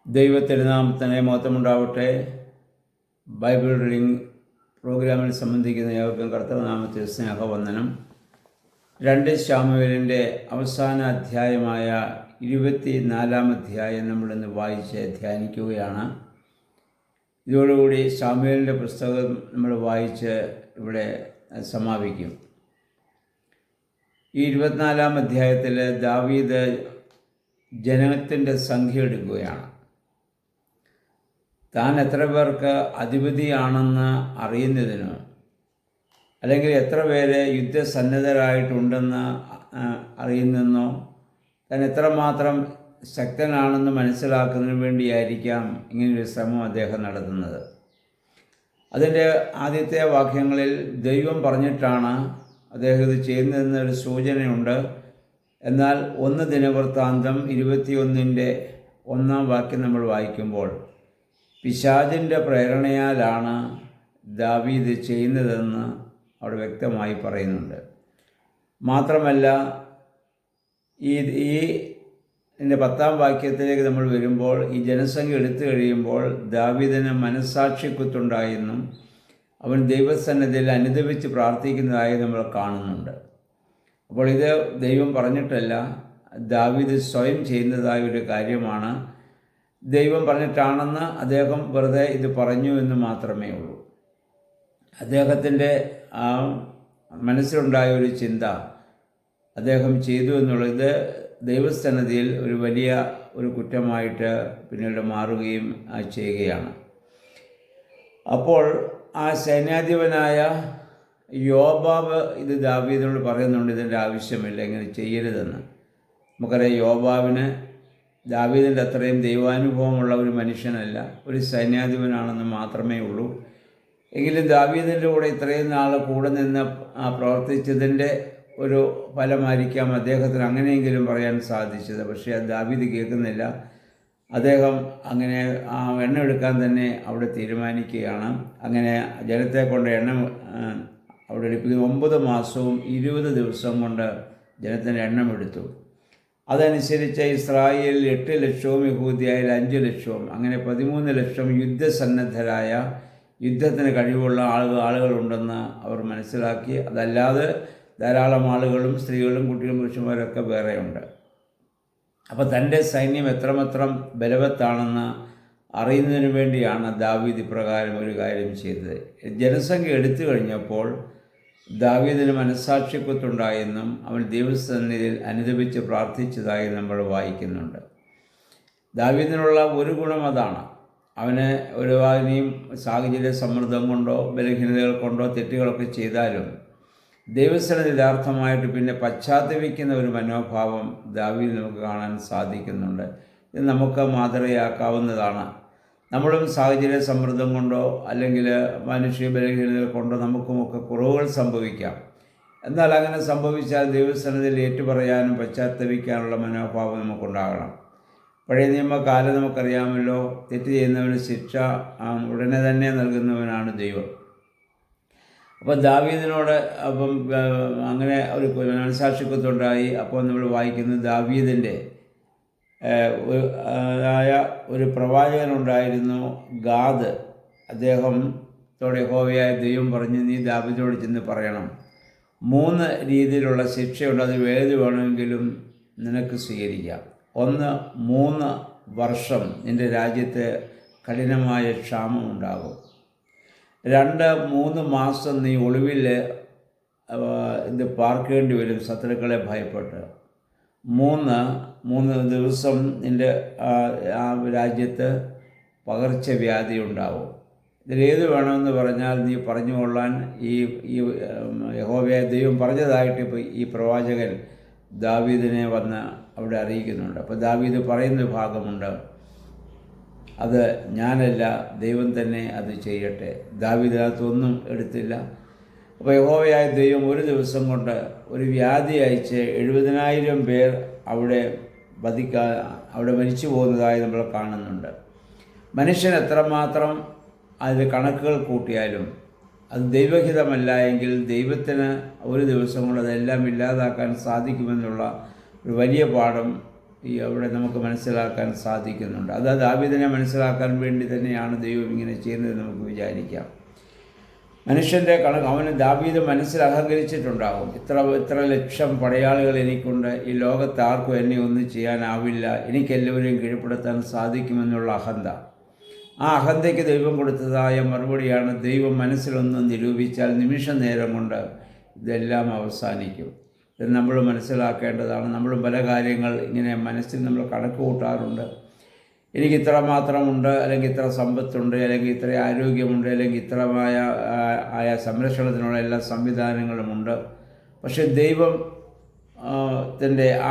ദൈവത്തിരുനാമത്തിന് മഹത്വമുണ്ടാവട്ടെ. Bible reading പ്രോഗ്രാമിൽ സംബന്ധിക്കുന്ന ഏവർക്കും കർത്തൃനാമത്തിൽ സ്നേഹവന്ദനം. 2 ശമൂവേലിൻ്റെ അവസാന അധ്യായമായ 24-ാം അധ്യായം നമ്മളിന്ന് വായിച്ച് ധ്യാനിക്കുകയാണ്. ഇതോടുകൂടി ശമൂവേലിൻ്റെ പുസ്തകം നമ്മൾ വായിച്ച് ഇവിടെ സമാപിക്കും. ഈ 24-ാം അധ്യായത്തിൽ ദാവീദ് ജനത്തിൻ്റെ സംഖ്യ എടുക്കുകയാണ്. താൻ എത്ര പേർക്ക് അധിപതിയാണെന്ന് അറിയുന്നതിനോ അല്ലെങ്കിൽ എത്ര പേര് യുദ്ധസന്നദ്ധരായിട്ടുണ്ടെന്ന് അറിയുന്നതെന്നോ താൻ എത്രമാത്രം ശക്തനാണെന്ന് മനസ്സിലാക്കുന്നതിന് വേണ്ടിയായിരിക്കാം ഇങ്ങനൊരു ശ്രമം അദ്ദേഹം നടത്തുന്നത്. അതിൻ്റെ ആദ്യത്തെ വാക്യങ്ങളിൽ ദൈവം പറഞ്ഞിട്ടാണ് അദ്ദേഹം ഇത് ചെയ്യുന്നതെന്നൊരു സൂചനയുണ്ട്. എന്നാൽ 1 ദിനവൃത്താന്തം 21-ന്റെ 1-ാം വാക്യം നമ്മൾ വായിക്കുമ്പോൾ പിശാചിൻ്റെ പ്രേരണയാലാണ് ദാവീദ് ചെയ്യുന്നതെന്ന് അവിടെ വ്യക്തമായി പറയുന്നുണ്ട്. മാത്രമല്ല ഇതിൻ്റെ 10-ാം വാക്യത്തിലേക്ക് നമ്മൾ വരുമ്പോൾ ഈ ജനസംഖ്യ എടുത്തു കഴിയുമ്പോൾ ദാവീദിന് മനസ്സാക്ഷിക്കുത്തുണ്ടായെന്നും അവൻ ദൈവസന്നിധിയിൽ അനുദപിച്ച് പ്രാർത്ഥിക്കുന്നതായി നമ്മൾ കാണുന്നുണ്ട്. അപ്പോൾ ഇത് ദൈവം പറഞ്ഞിട്ടല്ല, ദാവീദ് സ്വയം ചെയ്യുന്നതായ ഒരു കാര്യമാണ്. ദൈവം പറഞ്ഞിട്ടാണെന്ന് അദ്ദേഹം വെറുതെ ഇത് പറഞ്ഞു എന്ന് മാത്രമേ ഉള്ളൂ. അദ്ദേഹത്തിൻ്റെ മനസ്സിലുണ്ടായ ഒരു ചിന്ത അദ്ദേഹം ചെയ്തു എന്നുള്ളത് ദൈവസന്നിധിയിൽ ഒരു വലിയ ഒരു കുറ്റമായിട്ട് പിന്നീട് മാറുകയും ചെയ്യുകയാണ്. അപ്പോൾ ആ സൈന്യാധിപനായ യോബാബ് ഇത് ദാവീദിനോട് പറയുന്നുണ്ട്, ഇതിൻ്റെ ആവശ്യമില്ല, ഇങ്ങനെ ചെയ്യരുതെന്ന്. നമുക്കറിയാം, യോബാബിന് ദാവീദിൻ്റെ അത്രയും ദൈവാനുഭവമുള്ള ഒരു മനുഷ്യനല്ല, ഒരു സൈന്യാധിപനാണെന്ന് മാത്രമേ ഉള്ളൂ. എങ്കിലും ദാവീദിൻ്റെ കൂടെ ഇത്രയും നാൾ കൂടെ നിന്ന് പ്രവർത്തിച്ചതിൻ്റെ ഒരു ഫലമായിരിക്കാം അദ്ദേഹത്തിന് അങ്ങനെയെങ്കിലും പറയാൻ സാധിച്ചത്. പക്ഷേ ദാവീദ് കേൾക്കുന്നില്ല. അദ്ദേഹം അങ്ങനെ എണ്ണ എടുക്കാൻ തന്നെ അവിടെ തീരുമാനിക്കുകയാണ്. അങ്ങനെ ജനത്തെ കൊണ്ട് എണ്ണ അവിടെ എടുപ്പിക്കുന്നു. 9 മാസവും 20 ദിവസം കൊണ്ട് ജനത്തിന് എണ്ണമെടുത്തു. അതനുസരിച്ച് ഇസ്രായേലിൽ 8 ലക്ഷവും യഹൂദ്യയിൽ 5 ലക്ഷവും, അങ്ങനെ 13 ലക്ഷം യുദ്ധസന്നദ്ധരായ യുദ്ധത്തിന് കഴിവുള്ള ആളുകളുണ്ടെന്ന് അവർ മനസ്സിലാക്കി. അതല്ലാതെ ധാരാളം ആളുകളും സ്ത്രീകളും കുട്ടികളും പുരുഷന്മാരൊക്കെ വേറെയുണ്ട്. അപ്പോൾ തൻ്റെ സൈന്യം എത്രമാത്രം ബലവത്താണെന്ന് അറിയുന്നതിന് വേണ്ടിയാണ് ദാവീദ് ഇപ്രകാരം ഒരു കാര്യം ചെയ്തത്. ജനസംഖ്യ എടുത്തു കഴിഞ്ഞപ്പോൾ ദാവീദിന് മനസ്സാക്ഷിക്കുത്തുണ്ടായെന്നും അവൻ ദൈവസന്നിധിയിൽ അനുദപിച്ച് പ്രാർത്ഥിച്ചതായി നമ്മൾ വായിക്കുന്നുണ്ട്. ദാവീദിനുള്ള ഒരു ഗുണം അതാണ്. അവന് ഒരു ഇനിയും സാഹചര്യ സമ്മർദ്ദം കൊണ്ടോ ബലഹീനതകൾ കൊണ്ടോ തെറ്റുകളൊക്കെ ചെയ്താലും ദൈവസന്നിധി യഥാർത്ഥമായിട്ട് പിന്നെ പശ്ചാത്തപിക്കുന്ന ഒരു മനോഭാവം ദാവീദിൽ നമുക്ക് കാണാൻ സാധിക്കുന്നുണ്ട്. ഇത് നമുക്ക് മാതൃകയാക്കാവുന്നതാണ്. നമ്മളും സാഹചര്യ സമ്മർദ്ദം കൊണ്ടോ അല്ലെങ്കിൽ മാനുഷിക ബലഹീനതകൾ കൊണ്ടോ നമുക്കുമൊക്കെ കുറവുകൾ സംഭവിക്കാം. എന്നാൽ അങ്ങനെ സംഭവിച്ചാൽ ദൈവസന്നിധിയിൽ ഏറ്റുപറയാനും പശ്ചാത്തപിക്കാനുള്ള മനോഭാവം നമുക്കുണ്ടാകണം. പഴയ നിയമകാലം നമുക്കറിയാമല്ലോ, തെറ്റ് ചെയ്യുന്നവന് ശിക്ഷ ഉടനെ തന്നെ നൽകുന്നവനാണ് ദൈവം. അപ്പോൾ ദാവീദിനോട് അങ്ങനെ ഒരു മനസ്സാക്ഷിക്കുത്തുണ്ടായി. അപ്പോൾ നമ്മൾ വായിക്കുന്നത് ദാവീദിൻ്റെ ഒരു പ്രവാചകനുണ്ടായിരുന്നു, ഗാദ്. അദ്ദേഹത്തോട് യഹോവയായ ദൈവം പറഞ്ഞു, നീ ദാവീദിനോട് ചെന്ന് പറയണം, 3 രീതിയിലുള്ള ശിക്ഷയുണ്ട്, അത് ഏത് വേണമെങ്കിലും നിനക്ക് സ്വീകരിക്കാം. 1, 3 വർഷം നിൻ്റെ രാജ്യത്ത് കഠിനമായ ക്ഷാമം ഉണ്ടാകും. 2, 3 മാസം നീ ഒളിവിൽ ഇത് പാർക്കേണ്ടി വരും, ശത്രുക്കളെ ഭയപ്പെട്ട്. 3 ദിവസം നിൻ്റെ ആ രാജ്യത്ത് പകർച്ചവ്യാധി ഉണ്ടാവും. ഇതിലേത് വേണമെന്ന് പറഞ്ഞാൽ നീ പറഞ്ഞുകൊള്ളാൻ ഈ യഹോവയായ ദൈവം പറഞ്ഞതായിട്ട് ഇപ്പോൾ ഈ പ്രവാചകൻ ദാവീദിനെ വന്ന് അവിടെ അറിയിക്കുന്നുണ്ട്. അപ്പോൾ ദാവീദ് പറയുന്ന ഭാഗമുണ്ട്, അത് ഞാനല്ല, ദൈവം തന്നെ അത് ചെയ്യട്ടെ. ദാവീദ് അതൊന്നും എടുത്തില്ല. അപ്പോൾ യഹോവയായ ദൈവം ഒരു ദിവസം കൊണ്ട് ഒരു വ്യാധി അയച്ച് 70,000 പേർ അവിടെ മരിച്ചു പോകുന്നതായി നമ്മൾ കാണുന്നുണ്ട്. മനുഷ്യൻ എത്രമാത്രം അതിൽ കണക്കുകൾ കൂട്ടിയാലും അത് ദൈവഹിതമല്ല എങ്കിൽ ദൈവത്തിന് ഒരു ദിവസം കൊണ്ട് അതെല്ലാം ഇല്ലാതാക്കാൻ സാധിക്കുമെന്നുള്ള ഒരു വലിയ പാഠം അവിടെ നമുക്ക് മനസ്സിലാക്കാൻ സാധിക്കുന്നുണ്ട്. അത് ദാവീദിനെ മനസ്സിലാക്കാൻ വേണ്ടി തന്നെയാണ് ദൈവം ഇങ്ങനെ ചെയ്യുന്നത് നമുക്ക് വിചാരിക്കാം. മനുഷ്യൻ്റെ കണക്ക് അവന് ദാവീദ് മനസ്സിൽ അഹങ്കരിച്ചിട്ടുണ്ടാകും. ഇത്ര ലക്ഷം പടയാളികൾ എനിക്കുണ്ട്, ഈ ലോകത്ത് ആർക്കും എന്നെ ഒന്നും ചെയ്യാനാവില്ല, എനിക്കെല്ലാവരെയും കീഴ്പ്പെടുത്താൻ സാധിക്കുമെന്നുള്ള അഹന്ത. ആ അഹന്തയ്ക്ക് ദൈവം കൊടുത്തതായ മറുപടിയാണ്, ദൈവം മനസ്സിലൊന്ന് നിരൂപിച്ചാൽ നിമിഷ നേരം കൊണ്ട് ഇതെല്ലാം അവസാനിക്കും. ഇത് നമ്മൾ മനസ്സിലാക്കേണ്ടതാണ്. നമ്മൾ പല കാര്യങ്ങൾ ഇങ്ങനെ മനസ്സിൽ നമ്മൾ കണക്ക് കൂട്ടാറുണ്ട്. എനിക്ക് ഇത്ര മാത്രമുണ്ട്, അല്ലെങ്കിൽ ഇത്ര സമ്പത്തുണ്ട്, അല്ലെങ്കിൽ ഇത്ര ആരോഗ്യമുണ്ട്, അല്ലെങ്കിൽ ഇത്രമായ സംരക്ഷണത്തിനുള്ള എല്ലാ സംവിധാനങ്ങളുമുണ്ട്. പക്ഷെ ദൈവത്തിൻ്റെ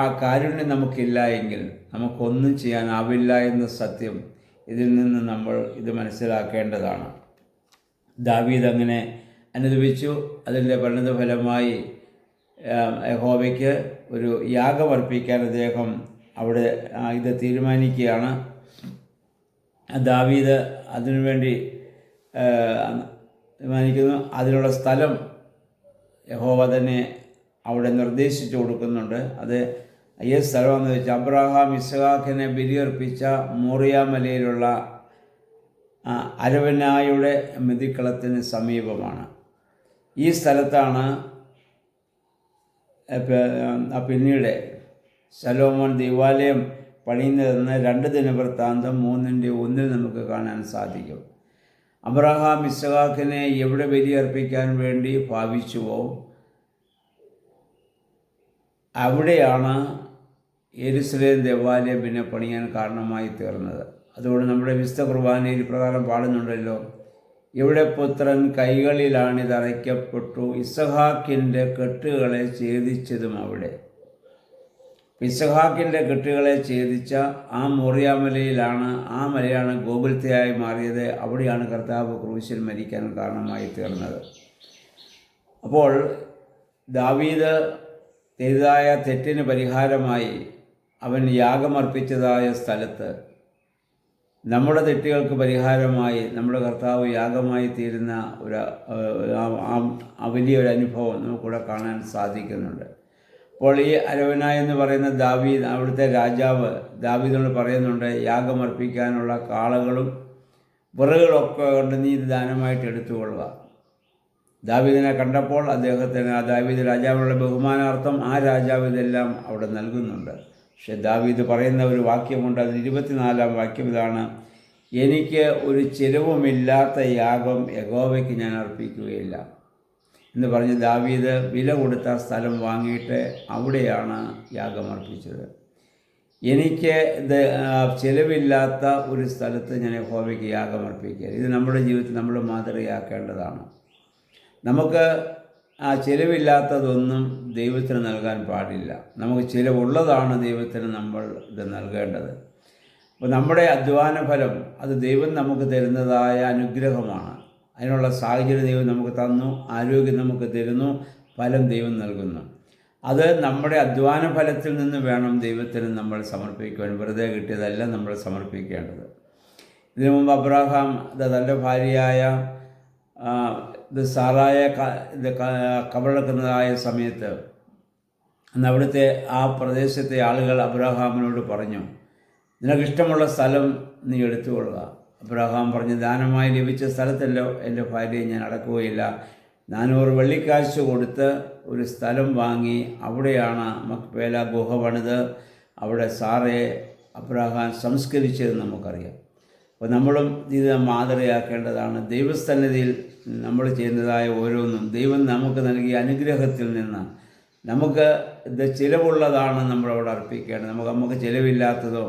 ആ കാരുണ്യം നമുക്കില്ല എങ്കിൽ നമുക്കൊന്നും ചെയ്യാനാവില്ല എന്ന സത്യം ഇതിൽ നിന്ന് നമ്മൾ ഇത് മനസ്സിലാക്കേണ്ടതാണ്. ദാവീദ് അങ്ങനെ അനുഭവിച്ചു. അതിൻ്റെ പരിണതഫലമായി യഹോവയ്ക്ക് ഒരു യാഗമർപ്പിക്കാൻ അദ്ദേഹം അവിടെ ഇത് തീരുമാനിക്കുകയാണ്. ദാവീദ് അതിനുവേണ്ടി തീരുമാനിക്കുന്നു. അതിനുള്ള സ്ഥലം യഹോവ തന്നെ അവിടെ നിർദ്ദേശിച്ചു കൊടുക്കുന്നുണ്ട്. അത് ഏത് സ്ഥലമാണെന്ന് വെച്ചാൽ അബ്രഹാം ഇസ്ഹാക്കിനെ ബലിയർപ്പിച്ച മോറിയ മലയിലുള്ള അരവനായുടെ മെതിക്കളത്തിന് സമീപമാണ്. ഈ സ്ഥലത്താണ് പിന്നീട് ശലോമോൻ ദൈവാലയം പണിയുന്നതെന്ന് 2 ദിനവൃത്താന്തം 3:1 നമുക്ക് കാണാൻ സാധിക്കും. അബ്രഹാം ഇസ്ഹാക്കിനെ എവിടെ ബലിയർപ്പിക്കാൻ വേണ്ടി ഭാവിച്ചുവോ അവിടെയാണ് യെരുശലേം ദേവാലയം പിന്നെ പണിയാൻ കാരണമായി തീർന്നത്. അതുകൊണ്ട് നമ്മുടെ വിശുദ്ധ കുർബാനയിൽ പ്രകാരം പാടുന്നുണ്ടല്ലോ, ഇവിടെ പുത്രൻ കൈകളിലാണിതറയ്ക്കപ്പെട്ടു, ഇസ്ഹാക്കിൻ്റെ കെട്ടുകളെ ഛേദിച്ചതും അവിടെ. ഇസ്ഹാക്കിൻ്റെ കെട്ടുകളെ ഛേദിച്ച ആ മോറിയാമലയിലാണ്, ആ മലയാണ് ഗോകുൽത്തയായി മാറിയത്. അവിടെയാണ് കർത്താവ് ക്രൂശിൽ മരിക്കാൻ കാരണമായി തീർന്നത്. അപ്പോൾ ദാവീദ് ചെയ്തതായ തെറ്റിന് പരിഹാരമായി അവൻ യാഗമർപ്പിച്ചതായ സ്ഥലത്ത് നമ്മുടെ തെറ്റുകൾക്ക് പരിഹാരമായി നമ്മുടെ കർത്താവ് യാഗമായി തീരുന്ന വലിയൊരു അനുഭവം നമുക്കിവിടെ കാണാൻ സാധിക്കുന്നുണ്ട്. അപ്പോൾ ഈ അരവന എന്ന് പറയുന്ന ദാവീദ്, അവിടുത്തെ രാജാവ് ദാവീദിനോട് പറയുന്നുണ്ട്, യാഗമർപ്പിക്കാനുള്ള കാളകളും വിറകുകളൊക്കെ കൊണ്ട് നീ ഇത് ദാനമായിട്ട് എടുത്തുകൊള്ളുക. ദാവീദിനെ കണ്ടപ്പോൾ അദ്ദേഹത്തിന് ആ ദാവീദ് രാജാവിനുള്ള ബഹുമാനാർത്ഥം ആ രാജാവ് ഇതെല്ലാം അവിടെ നൽകുന്നുണ്ട്. പക്ഷെ ദാവീദ് പറയുന്ന ഒരു വാക്യമുണ്ട്, അതിൽ 24-ാം വാക്യം ഇതാണ്, എനിക്ക് ഒരു ചിലവുമില്ലാത്ത യാഗം യഹോവയ്ക്ക് ഞാൻ അർപ്പിക്കുകയില്ല എന്ന് പറഞ്ഞ് ദാവീദ് വില കൊടുത്ത സ്ഥലം വാങ്ങിയിട്ട് അവിടെയാണ് യാഗമർപ്പിച്ചത്. എനിക്ക് ചിലവില്ലാത്ത ഒരു സ്ഥലത്ത് ഞാൻ യഹോവയ്ക്ക് യാഗമർപ്പിക്കുക. ഇത് നമ്മുടെ ജീവിതത്തിൽ നമ്മൾ മാതൃകയാക്കേണ്ടതാണ്. നമുക്ക് ആ ചിലവില്ലാത്തതൊന്നും ദൈവത്തിന് നൽകാൻ പാടില്ല. നമുക്ക് ചിലവുള്ളതാണ് ദൈവത്തിന് നമ്മൾ ഇത് നൽകേണ്ടത്. അപ്പോൾ നമ്മുടെ അധ്വാന ഫലം അത് ദൈവം നമുക്ക് തരുന്നതായ അനുഗ്രഹമാണ്. അതിനുള്ള സാഹചര്യം ദൈവം നമുക്ക് തന്നു, ആരോഗ്യം നമുക്ക് തരുന്നു, ഫലം ദൈവം നൽകുന്നു. അത് നമ്മുടെ അധ്വാന ഫലത്തിൽ നിന്ന് വേണം ദൈവത്തിന് നമ്മൾ സമർപ്പിക്കുവാൻ. വെറുതെ കിട്ടിയതല്ല നമ്മൾ സമർപ്പിക്കേണ്ടത്. ഇതിനു മുമ്പ് അബ്രഹാം തൻ്റെ ഭാര്യയായ സാറായെ കബറടക്കുന്നതായ സമയത്ത് അന്ന് അവിടുത്തെ ആ പ്രദേശത്തെ ആളുകൾ അബ്രഹാമിനോട് പറഞ്ഞു, നിനക്കിഷ്ടമുള്ള സ്ഥലം നീ എടുത്തുകൊള്ളുക. അബ്രഹാം പറഞ്ഞു, ദാനമായി ലഭിച്ച സ്ഥലത്തല്ലോ എൻ്റെ ഭാര്യയെ ഞാൻ അടക്കുകയില്ല. 400 വെള്ളിക്കാശ് കൊടുത്ത് ഒരു സ്ഥലം വാങ്ങി അവിടെയാണ് മക്പേല ഗുഹ പണിത് അവിടെ സാറയെ അബ്രഹാം സംസ്കരിച്ചതെന്ന് നമുക്കറിയാം. അപ്പോൾ നമ്മളും ഇത് മാതൃകയാക്കേണ്ടതാണ്. ദൈവസന്നിധിയിൽ നമ്മൾ ചെയ്യുന്നതായ ഓരോന്നും ദൈവം നമുക്ക് നൽകിയ അനുഗ്രഹത്തിൽ നിന്ന് നമുക്ക് ഇത് ചിലവുള്ളതാണ് നമ്മളവിടെ അർപ്പിക്കേണ്ടത്. നമുക്ക് ചിലവില്ലാത്തതോ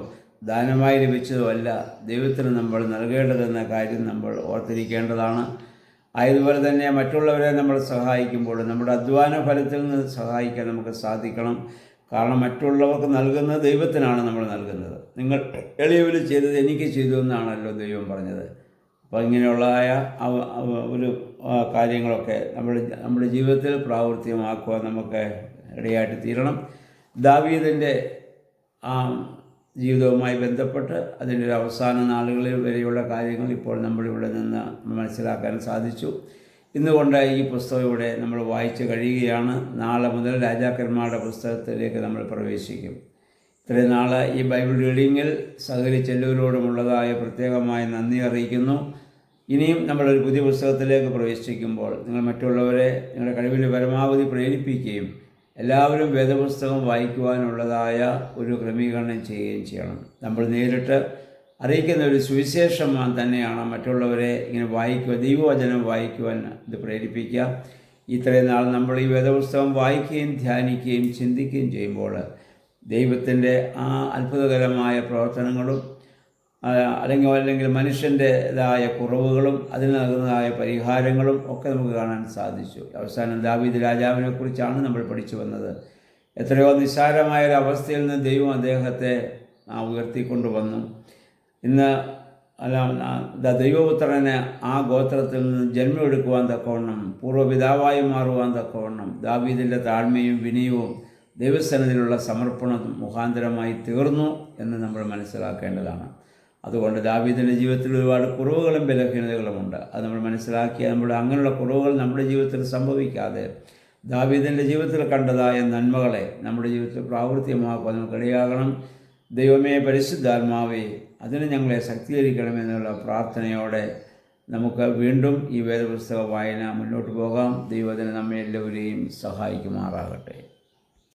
ദാനമായി ലഭിച്ചതോ അല്ല ദൈവത്തിന് നമ്മൾ നൽകേണ്ടതെന്ന കാര്യം നമ്മൾ ഓർത്തിരിക്കേണ്ടതാണ്. അതുപോലെ തന്നെ മറ്റുള്ളവരെ നമ്മൾ സഹായിക്കുമ്പോൾ നമ്മുടെ അധ്വാന ഫലത്തിൽ നിന്ന് സഹായിക്കാൻ നമുക്ക് സാധിക്കണം. കാരണം മറ്റുള്ളവർക്ക് നൽകുന്നത് ദൈവത്തിനാണ് നമ്മൾ നൽകുന്നത്. നിങ്ങൾ എളിയവർ ചെയ്തത് എനിക്ക് ചെയ്തു എന്നാണല്ലോ ദൈവം പറഞ്ഞത്. അപ്പോൾ ഇങ്ങനെയുള്ളതായ ഒരു കാര്യങ്ങളൊക്കെ നമ്മുടെ ജീവിതത്തിൽ പ്രാവർത്തികമാക്കുവാൻ നമുക്ക് ഇടയായിട്ട് തീരണം. ദാവീദിൻ്റെ ജീവിതവുമായി ബന്ധപ്പെട്ട് അതിൻ്റെ ഒരു അവസാന നാളുകളിൽ വരെയുള്ള കാര്യങ്ങൾ ഇപ്പോൾ നമ്മളിവിടെ നിന്ന് മനസ്സിലാക്കാൻ സാധിച്ചു. ഇന്നുകൊണ്ട് ഈ പുസ്തകം ഇവിടെ നമ്മൾ വായിച്ച് കഴിയുകയാണ്. നാളെ മുതൽ രാജാക്കന്മാരുടെ പുസ്തകത്തിലേക്ക് നമ്മൾ പ്രവേശിക്കും. ഇത്രയും നാൾ ഈ ബൈബിൾ റീഡിങ്ങിൽ സഹകരിച്ച എല്ലാവരോടുമുള്ളതായ പ്രത്യേകമായ നന്ദി അറിയിക്കുന്നു. ഇനിയും നമ്മളൊരു പുതിയ പുസ്തകത്തിലേക്ക് പ്രവേശിക്കുമ്പോൾ നിങ്ങൾ മറ്റുള്ളവരെ നിങ്ങളുടെ കഴിവിൽ പരമാവധി പ്രേരിപ്പിക്കുകയും എല്ലാവരും വേദപുസ്തകം വായിക്കുവാനുള്ളതായ ഒരു ക്രമീകരണം ചെയ്യുകയും ചെയ്യണം. നമ്മൾ നേരിട്ട് അറിയിക്കുന്ന ഒരു സുവിശേഷം തന്നെയാണ് മറ്റുള്ളവരെ ഇങ്ങനെ ദൈവവചനം വായിക്കുവാൻ ഇത് പ്രേരിപ്പിക്കുക. ഇത്രയും നാൾ നമ്മൾ ഈ വേദപുസ്തകം വായിക്കുകയും ധ്യാനിക്കുകയും ചിന്തിക്കുകയും ചെയ്യുമ്പോൾ ദൈവത്തിൻ്റെ ആ അത്ഭുതകരമായ പ്രവർത്തനങ്ങളും അല്ലെങ്കിൽ മനുഷ്യൻ്റെതായ കുറവുകളും അതിന് നൽകുന്നതായ പരിഹാരങ്ങളും ഒക്കെ നമുക്ക് കാണാൻ സാധിച്ചു. അവസാനം ദാവീദ് രാജാവിനെ കുറിച്ചാണ് നമ്മൾ പഠിച്ചു വന്നത്. എത്രയോ നിസ്സാരമായൊരു അവസ്ഥയിൽ നിന്ന് ദൈവം അദ്ദേഹത്തെ ഉയർത്തിക്കൊണ്ടുവന്നു. ഇന്ന് ദൈവപുത്രന് ആ ഗോത്രത്തിൽ നിന്ന് ജന്മമെടുക്കുവാൻ തക്കവണ്ണം, പൂർവ്വപിതാവായി മാറുവാൻ തക്കവണ്ണം ദാവീദിൻ്റെ താഴ്മയും വിനയവും ദൈവസന്നിധിയിലുള്ള സമർപ്പണം മുഖാന്തരമായി തീർന്നു എന്ന് നമ്മൾ മനസ്സിലാക്കേണ്ടതാണ്. അതുകൊണ്ട് ദാവീദിൻ്റെ ജീവിതത്തിൽ ഒരുപാട് കുറവുകളും ബലഹീനതകളുമുണ്ട്. അത് നമ്മൾ മനസ്സിലാക്കിയ അങ്ങനെയുള്ള കുറവുകൾ നമ്മുടെ ജീവിതത്തിൽ സംഭവിക്കാതെ ദാവീദിൻ്റെ ജീവിതത്തിൽ കണ്ടതായ നന്മകളെ നമ്മുടെ ജീവിതത്തിൽ പ്രാവർത്തികമാക്കുവാൻ നമുക്കിടയാകണം. ദൈവമേ, പരിശുദ്ധാത്മാവേ, അതിന് ഞങ്ങളെ ശക്തീകരിക്കണമെന്നുള്ള പ്രാർത്ഥനയോടെ നമുക്ക് വീണ്ടും ഈ വേദപുസ്തക വായന മുന്നോട്ട് പോകാം. ദൈവത്തിന് നമ്മെ എല്ലാവരെയും സഹായിക്കുമാറാകട്ടെ.